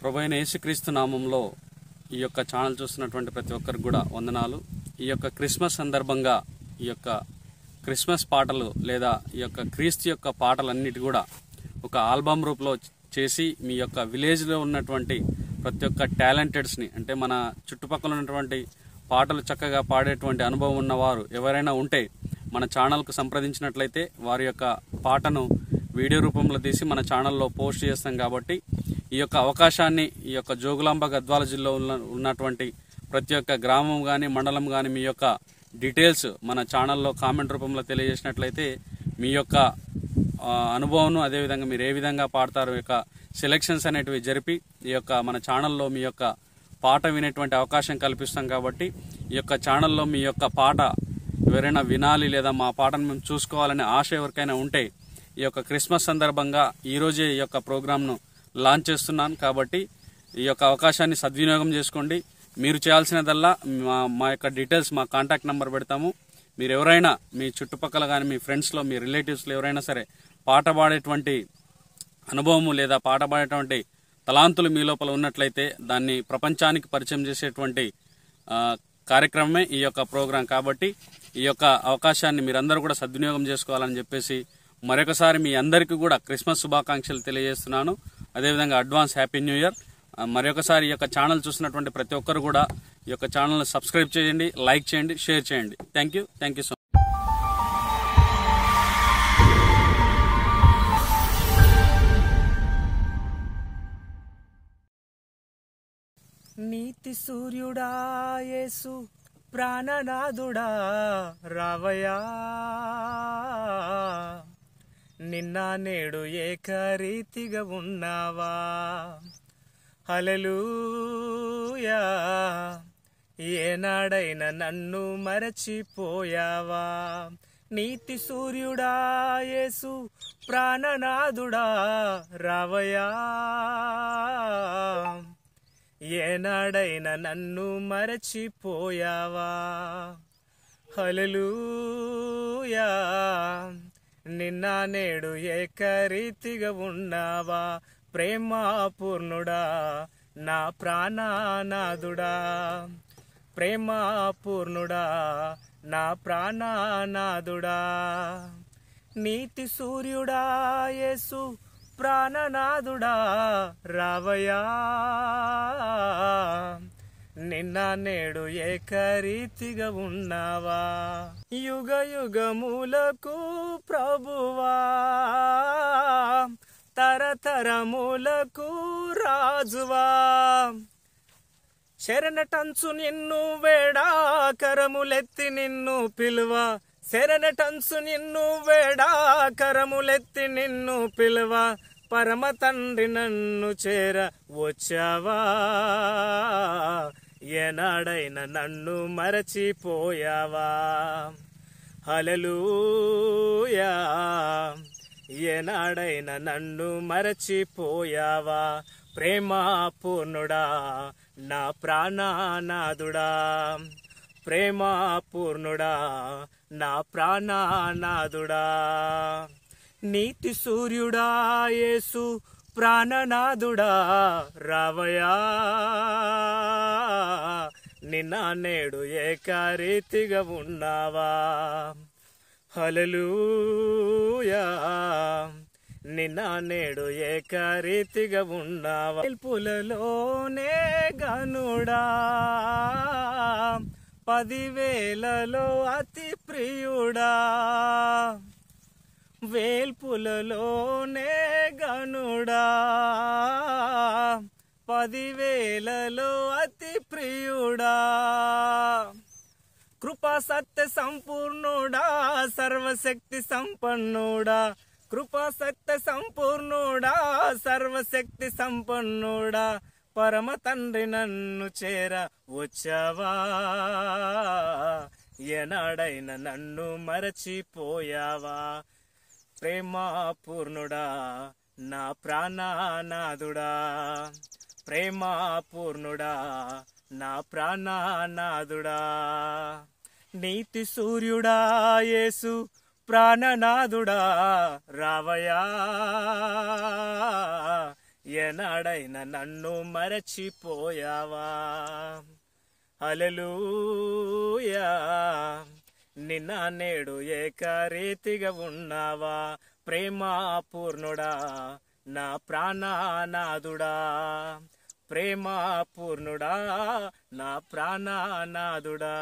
ప్రభువైన యేసుక్రీస్తు నామంలో ఈ యొక్క ఛానల్ చూస్తున్నటువంటి ప్రతి ఒక్కరికి కూడా వందనాలు. ఈ యొక్క క్రిస్మస్ సందర్భంగా ఈ యొక్క క్రిస్మస్ పాటలు లేదా ఈ యొక్క క్రీస్తు యొక్క పాటలన్నిటి కూడా ఒక ఆల్బమ్ రూపంలో చేసి మీ యొక్క విలేజ్లో ఉన్నటువంటి ప్రతి ఒక్క టాలెంటెడ్స్ని, అంటే మన చుట్టుపక్కల ఉన్నటువంటి పాటలు చక్కగా పాడేటువంటి అనుభవం ఉన్నవారు ఎవరైనా ఉంటే మన ఛానల్కు సంప్రదించినట్లయితే వారి యొక్క పాటను వీడియో రూపంలో తీసి మన ఛానల్లో పోస్ట్ చేస్తాం. కాబట్టి ఈ యొక్క అవకాశాన్ని ఈ యొక్క జోగులాంబ గద్వాల జిల్లాలో ఉన్నటువంటి ప్రతి ఒక్క గ్రామం కానీ మండలం కానీ మీ యొక్క డీటెయిల్స్ మన ఛానల్లో కామెంట్ రూపంలో తెలియజేసినట్లయితే మీ యొక్క అనుభవం, అదేవిధంగా మీరు ఏ విధంగా పాడతారు యొక్క సెలెక్షన్స్ అనేటివి జరిపి ఈ యొక్క మన ఛానల్లో మీ యొక్క పాట వినేటువంటి అవకాశం కల్పిస్తాం. కాబట్టి ఈ యొక్క ఛానల్లో మీ యొక్క పాట ఎవరైనా వినాలి లేదా మా పాటను మేము చూసుకోవాలనే ఆశ ఎవరికైనా ఉంటే ఈ యొక్క క్రిస్మస్ సందర్భంగా ఈరోజే ఈ యొక్క ప్రోగ్రామ్ను లాంచ్ చేస్తున్నాను. కాబట్టి ఈ యొక్క అవకాశాన్ని సద్వినియోగం చేసుకోండి. మీరు చేయాల్సినదల్లా మా యొక్క డీటెయిల్స్, మా కాంటాక్ట్ నెంబర్ పెడతాము. మీరు ఎవరైనా మీ చుట్టుపక్కల కానీ మీ ఫ్రెండ్స్లో మీ రిలేటివ్స్లో ఎవరైనా సరే పాట పాడేటువంటి అనుభవము లేదా పాట పాడేటువంటి తలాంతులు మీ లోపల ఉన్నట్లయితే దాన్ని ప్రపంచానికి పరిచయం చేసేటువంటి కార్యక్రమమే ఈ యొక్క ప్రోగ్రాం. కాబట్టి ఈ యొక్క అవకాశాన్ని మీరందరూ కూడా సద్వినియోగం చేసుకోవాలని చెప్పేసి మరొకసారి మీ అందరికీ కూడా క్రిస్మస్ శుభాకాంక్షలు తెలియజేస్తున్నాను. అదేవిధంగా అడ్వాన్స్ హ్యాపీ న్యూ ఇయర్. మరొకసారి ఈ యొక్క ఛానల్ చూసినటువంటి ప్రతి ఒక్కరు కూడా ఈ యొక్క ఛానల్ని సబ్స్క్రైబ్ చేయండి, లైక్ చేయండి, షేర్ చేయండి. Thank you so much. నీతి సూర్యుడా యేసు ప్రాణనాథుడా రావయా, నిన్న నేడు ఏకరీతిగా ఉన్నావా. హల్లెలూయా, ఏనాడైనా నన్ను మరచిపోయావా. నీతి సూర్యుడా యేసు ప్రాణనాథుడా రావయా, ఏనాడైనా నన్ను మరచిపోయావా. హల్లెలూయా, నిన్న నేడు ఏకరీతిగా ఉన్నావా. ప్రేమాపూర్ణుడా నా ప్రాణనాథుడా, ప్రేమాపూర్ణుడా నా ప్రాణనాథుడా. నీతి సూర్యుడా యేసు ప్రాణనాథుడా రావయా, నిన్న నేడు ఏకరీతిగా ఉన్నావా. యుగ యుగములకు ప్రభువా, తరతరములకు రాజువా. శరణటంచు నిన్ను వేడా, కరములెత్తి నిన్ను పిలువ. శరణటంచు నిన్ను వేడా, కరములెత్తి నిన్ను పిలువ. పరమ తండ్రి నన్ను చేర వచ్చావా, ఏనాడైనా నన్ను మరచిపోయావా. హల్లెలూయా, ఏనాడైనా నన్ను మరచిపోయావా. ప్రేమాపూర్ణుడా నా ప్రాణనాథుడా, ప్రేమాపూర్ణుడా నా ప్రాణనాథుడా. నీతి సూర్యుడా యేసు ప్రాణనాథుడా రావయా, నిన్న నేడు ఏకరీతిగా ఉన్నావా. హల్లెలూయా, నిన్న నేడు ఏకరీతిగా ఉన్నావా. వేల్పులలోనే గనుడా, 10,000లో అతి ప్రియుడా. వేల్పులలోనే గనుడా, 10,000లో అతి ప్రియుడా. కృపా సత్య సంపూర్ణుడా, సర్వశక్తి సంపన్నుడా. కృపా సత్య సంపూర్ణుడా, సర్వశక్తి సంపన్నుడా. పరమ తండ్రి నన్ను చేర వచ్చావా, ఏనాడైనా నన్ను మరచిపోయావా. ప్రేమాపూర్ణుడా నా ప్రాణనాథుడా, ప్రేమాపూర్ణుడా నా ప్రాణనాథుడా. నీతి సూర్యుడా యేసు ప్రాణనాథుడా రావయా, ఏనాడైనా నన్ను మరచిపోయావా? హల్లెలూయా, నిన్న నేడు ఏకరీతిగా ఉన్నావా? ప్రేమ పూర్ణుడా నా ప్రాణనాథుడా, ప్రేమ పూర్ణుడా నా ప్రాణనాథుడా.